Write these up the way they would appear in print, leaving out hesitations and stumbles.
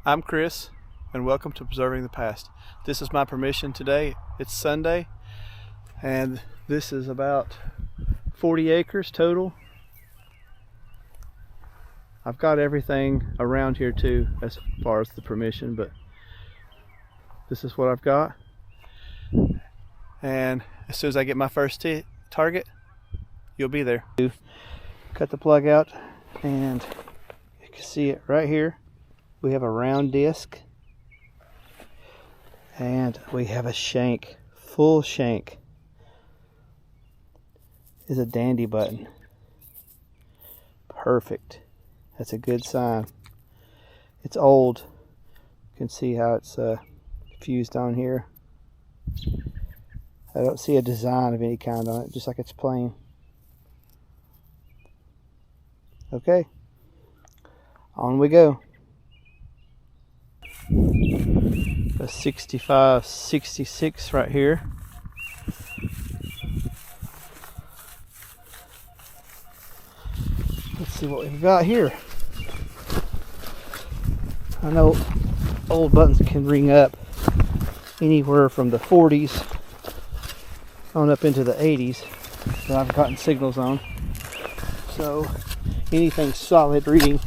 I'm Chris, and welcome to Preserving the Past. This is my permission today. It's Sunday, and this is about 40 acres total. I've got everything around here too as far as the permission, but this is what I've got. And as soon as I get my first target, you'll be there. Cut the plug out, and you can see it right here. We have a round disc, and we have a shank, full shank. Is a dandy button. Perfect. That's a good sign. It's old. You can see how it's fused on here. I don't see a design of any kind on it, just like it's plain. Okay, on we go. A 65, 66 right here. Let's see what we've got here. I know old buttons can ring up anywhere from the 40s on up into the 80s that I've gotten signals on. So anything solid reading,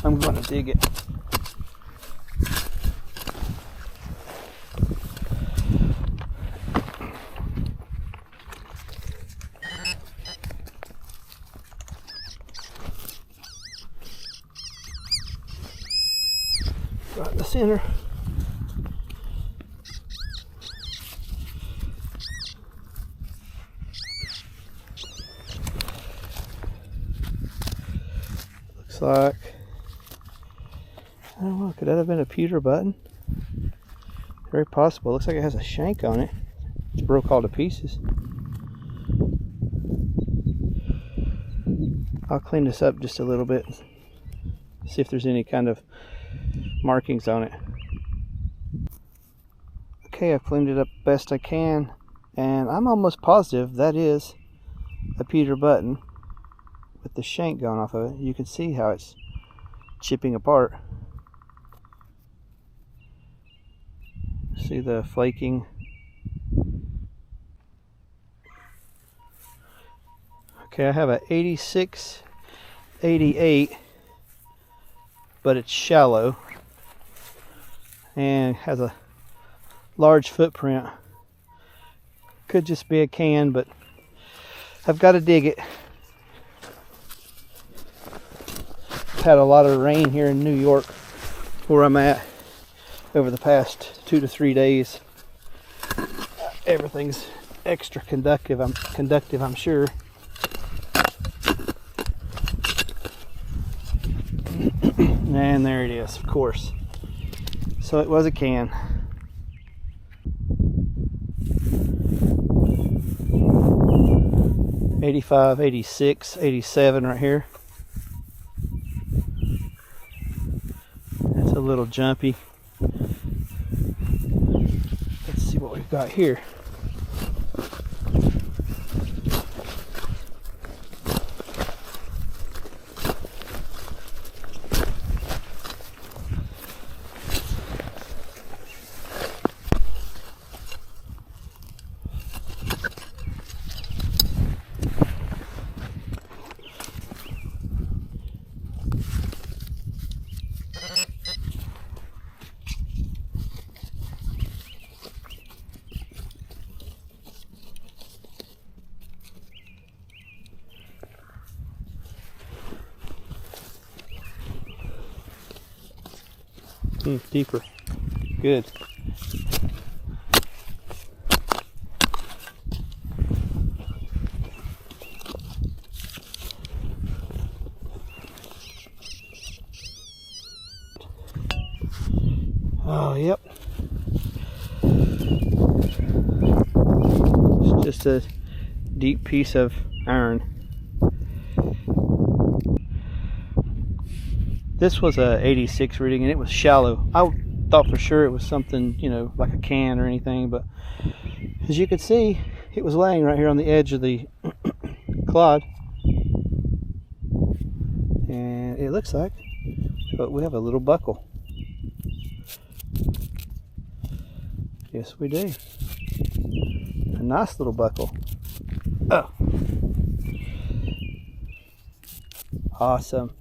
I'm going to dig it. Right in the center. Looks like, I don't know, could that have been a pewter button? Very possible. Looks like it has a shank on it. It's broke all to pieces. I'll clean this up just a little bit, see if there's any kind of markings on it. Okay, I've cleaned it up best I can, and I'm almost positive that is a pewter button with the shank going off of it. You can see how it's chipping apart. See the flaking. Okay, I have a 86, 88, but it's shallow and has a large footprint. Could just be a can, but I've got to dig it. I've had a lot of rain here in New York where I'm at over the past 2 to 3 days. Everything's extra conductive, I'm sure. And there it is, of course. So it was a can. '85, '86, '87 right here. That's a little jumpy. Let's see what we've got here. Deeper. Good. Oh, yep. It's just a deep piece of iron. This was a 86 reading, and it was shallow. I thought for sure it was something, you know, like a can or anything, but as you could see, it was laying right here on the edge of the clod. And And it looks like, but we have a little buckle. Yes, we do. A nice little buckle. Oh. Awesome.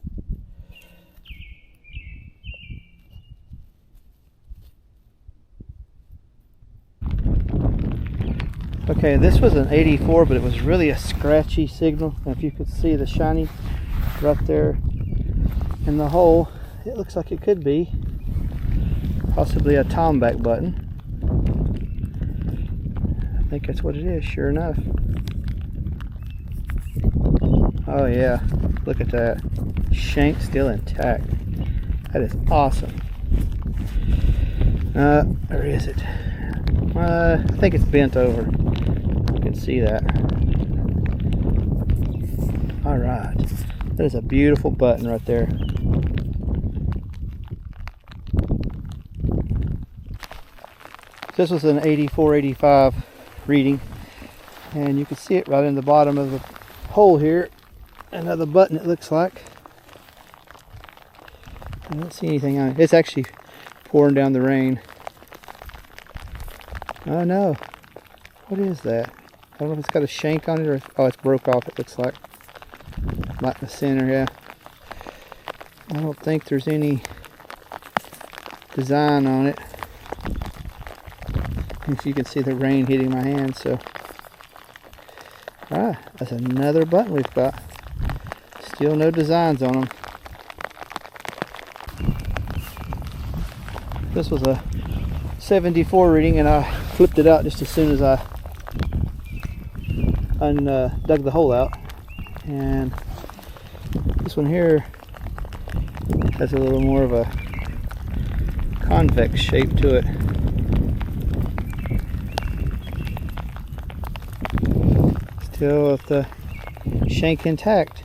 Okay, this was an 84, but it was really a scratchy signal. And if you could see the shiny right there in the hole, it looks like it could be possibly a tomback button. I think that's what it is, sure enough. Oh yeah, look at that. Shank still intact. That is awesome. Where is it? I think it's bent over. You can see that. Alright. That is a beautiful button right there. This was an 84-85 reading, and you can see it right in the bottom of the hole here. Another button, it looks like. I don't see anything on it. It's actually pouring down the rain. Oh no, what is that? I don't know if it's got a shank on it or, oh, it's broke off, it looks like. Right in the center, yeah. I don't think there's any design on it. If you can see the rain hitting my hand, so. Ah, that's another button we've got. Still no designs on them. This was a 74 reading, and I flipped it out just as soon as I dug the hole out. And this one here has a little more of a convex shape to it. Still with the shank intact.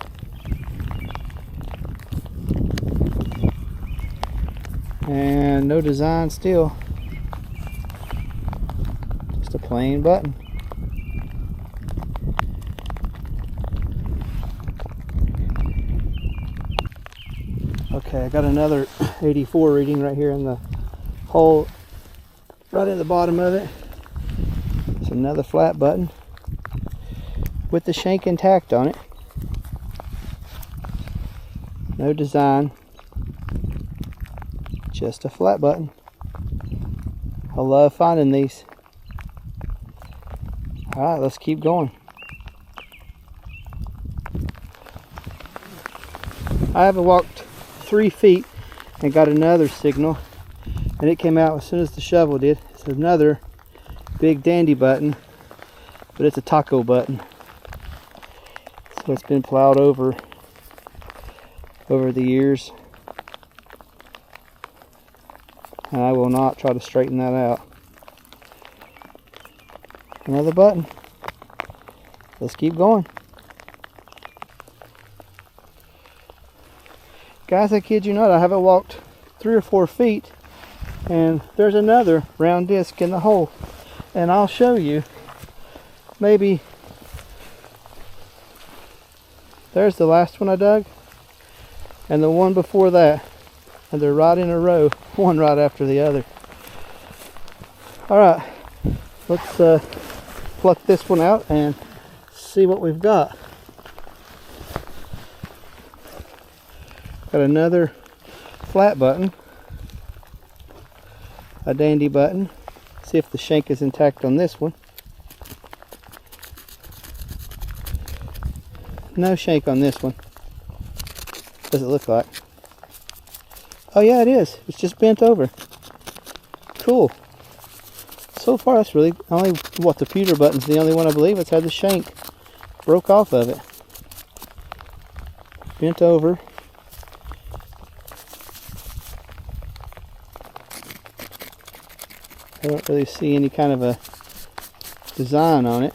And no design still. Just a plain button. Okay, I got another 84 reading right here in the hole, right in the bottom of it. It's another flat button with the shank intact on it. No design. Just a flat button. I love finding these. Alright, let's keep going. I haven't walked 3 feet and got another signal, and it came out as soon as the shovel did. It's another big dandy button, but it's a taco button. So it's been plowed over the years. And I will not try to straighten that out. Another button. Let's keep going. Guys, I kid you not, I haven't walked 3 or 4 feet and there's another round disc in the hole. And I'll show you. Maybe there's the last one I dug and the one before that. And they're right in a row, one right after the other. Alright, let's pluck this one out and see what we've got. Got another flat button, a dandy button. See if the shank is intact on this one. No shank on this one. What does it look like? Oh yeah, it is. It's just bent over. Cool. So far, that's really only what the pewter button's the only one I believe that's had the shank broke off of it. Bent over. I don't really see any kind of a design on it.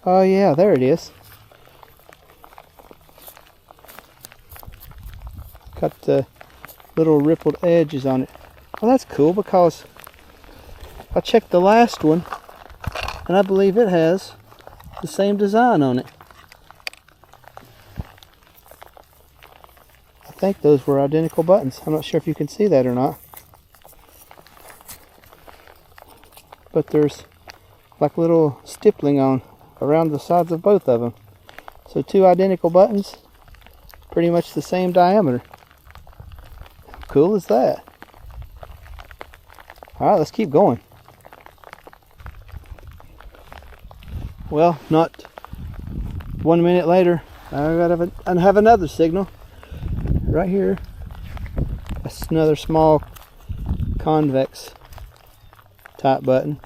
Oh yeah, there it is. Got the little rippled edges on it. Well, that's cool because I checked the last one and I believe it has the same design on it. think those were identical buttons. I'm not sure if you can see that or not. But there's like little stippling on around the sides of both of them. So two identical buttons, pretty much the same diameter. How cool is that? Alright, let's keep going. Well, not 1 minute later, I have another signal. Right here. That's another small convex type button.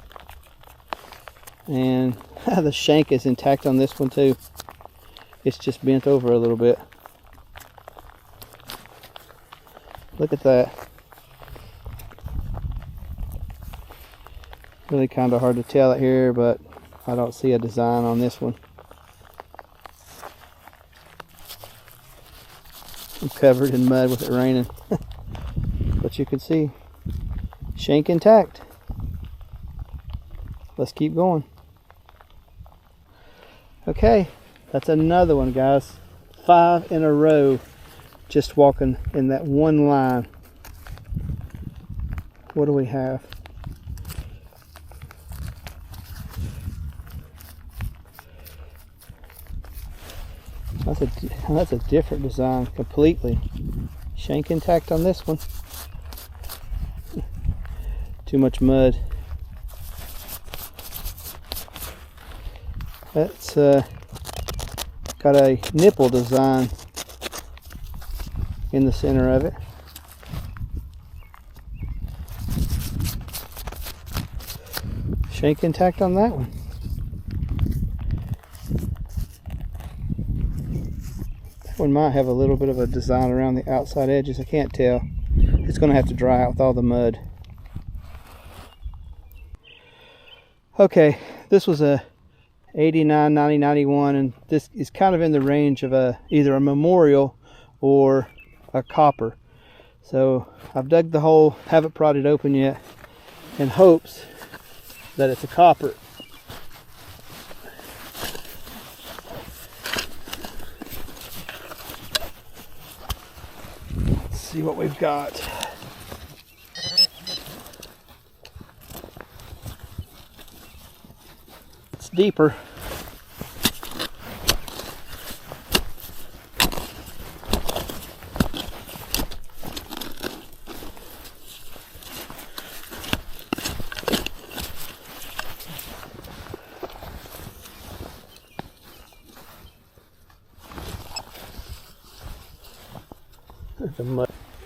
And the shank is intact on this one too. It's just bent over a little bit. Look at that. Really kind of hard to tell it here, but I don't see a design on this one. I'm covered in mud with it raining. But you can see shank intact. Let's keep going. Okay, that's another one, guys. 5 in a row, just walking in that one line. What do we have? That's a different design completely. Shank intact on this one. Too much mud. That's got a nipple design in the center of it. Shank intact on that one. That one might have a little bit of a design around the outside edges. I can't tell. It's going to have to dry out with all the mud. Okay, this was a 89, 90, 91, and this is kind of in the range of either a memorial or a copper. So I've dug the hole, haven't prodded open yet, in hopes that it's a copper. Let's see what we've got. It's deeper.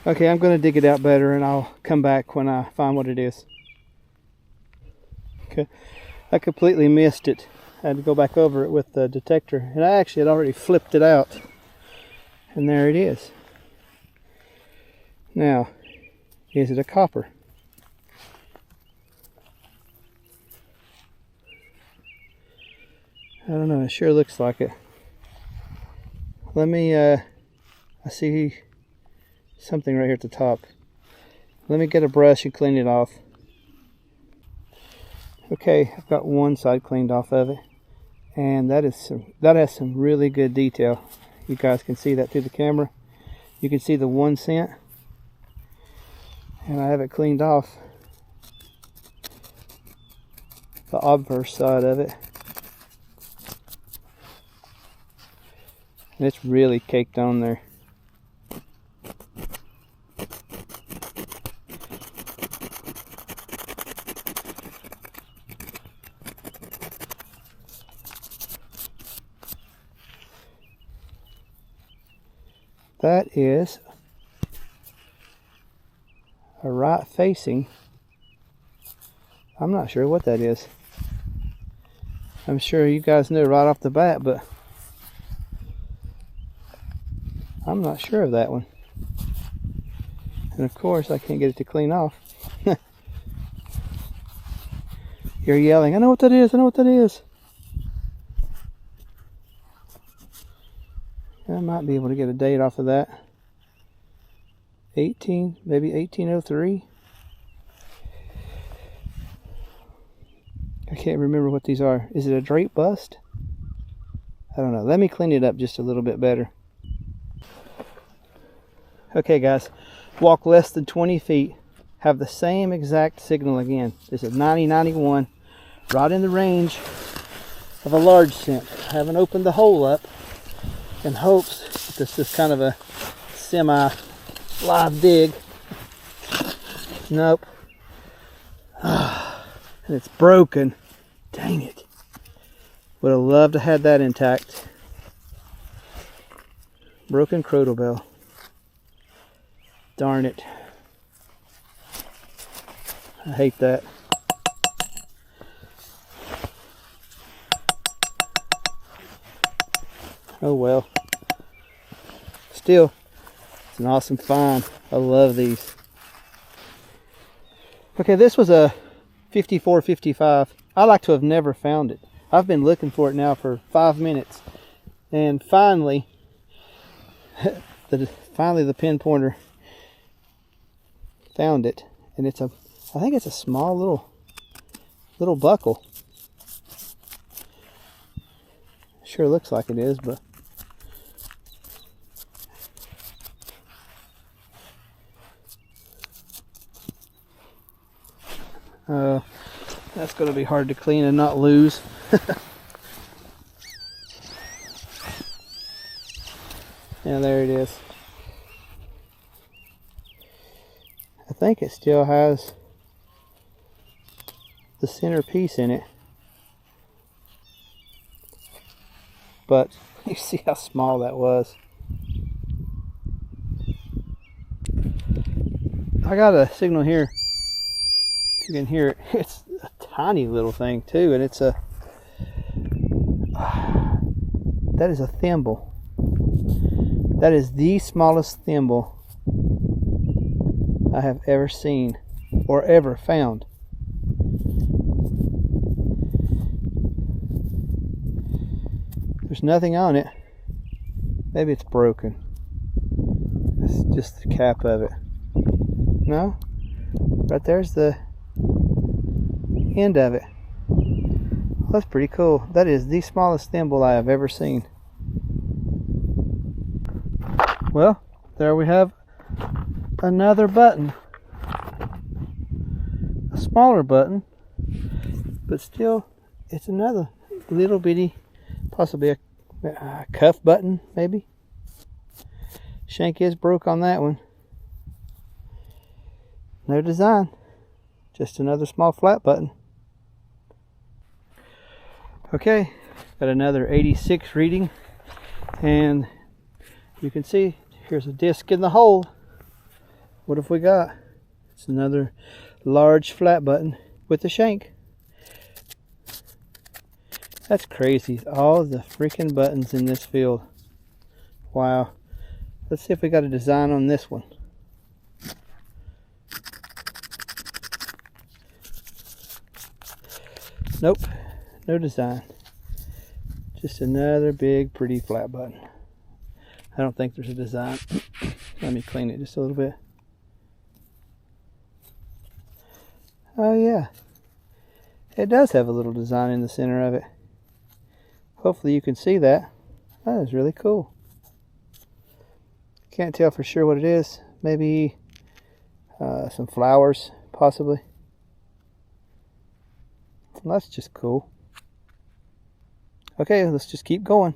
Okay, I'm going to dig it out better and I'll come back when I find what it is. Okay, I completely missed it. I had to go back over it with the detector, and I actually had already flipped it out. And there it is. Now, is it a copper? I don't know, it sure looks like it. Let me, I see something right here at the top. Let me get a brush and clean it off. Okay, I've got one side cleaned off of it, and that has some really good detail. You guys can see that through the camera. You can see the 1 cent, and I have it cleaned off the obverse side of it, and it's really caked on there. That is a right facing. I'm not sure what that is. I'm sure you guys knew right off the bat, but I'm not sure of that one. And of course, I can't get it to clean off. You're yelling, I know what that is, I know what that is. I might be able to get a date off of that. Maybe 1803. I can't remember what these are. Is it a drape bust? I don't know. Let me clean it up just a little bit better. Okay guys, walk less than 20 feet, have the same exact signal again. This is 9091, right in the range of a large scent. I haven't opened the hole up in hopes that this is kind of a semi-live dig. Nope. And it's broken. Dang it. Would have loved to have that intact. Broken crotal bell. Darn it. I hate that. Oh well. Still, it's an awesome find. I love these. Okay, this was a 5455. I like to have never found it. I've been looking for it now for 5 minutes. And finally, the pinpointer found it. And it's I think it's a small little buckle. Sure looks like it is, but that's going to be hard to clean and not lose. Yeah, there it is. I think it still has the center piece in it. But you see how small that was. I got a signal here. If you can hear it, it's a tiny little thing too, and it's that is a thimble. That is the smallest thimble I have ever seen or ever found. There's nothing on it. Maybe it's broken. It's just the cap of it. No? Right there's the end of it. That's pretty cool. That is the smallest thimble I have ever seen. Well, there we have another button. A smaller button, but still, it's another little bitty, possibly a cuff button, maybe. Shank is broke on that one. No design, just another small flat button. Okay, got another 86 reading, and you can see here's a disc in the hole. What have we got? It's another large flat button with a shank. That's crazy. All the freaking buttons in this field. Wow. Let's see if we got a design on this one. Nope. No design. Just another big pretty flat button. I don't think there's a design. Let me clean it just a little bit. Oh yeah. It does have a little design in the center of it. Hopefully you can see that. That is really cool. Can't tell for sure what it is. Maybe some flowers, possibly. Well, that's just cool. Okay, let's just keep going.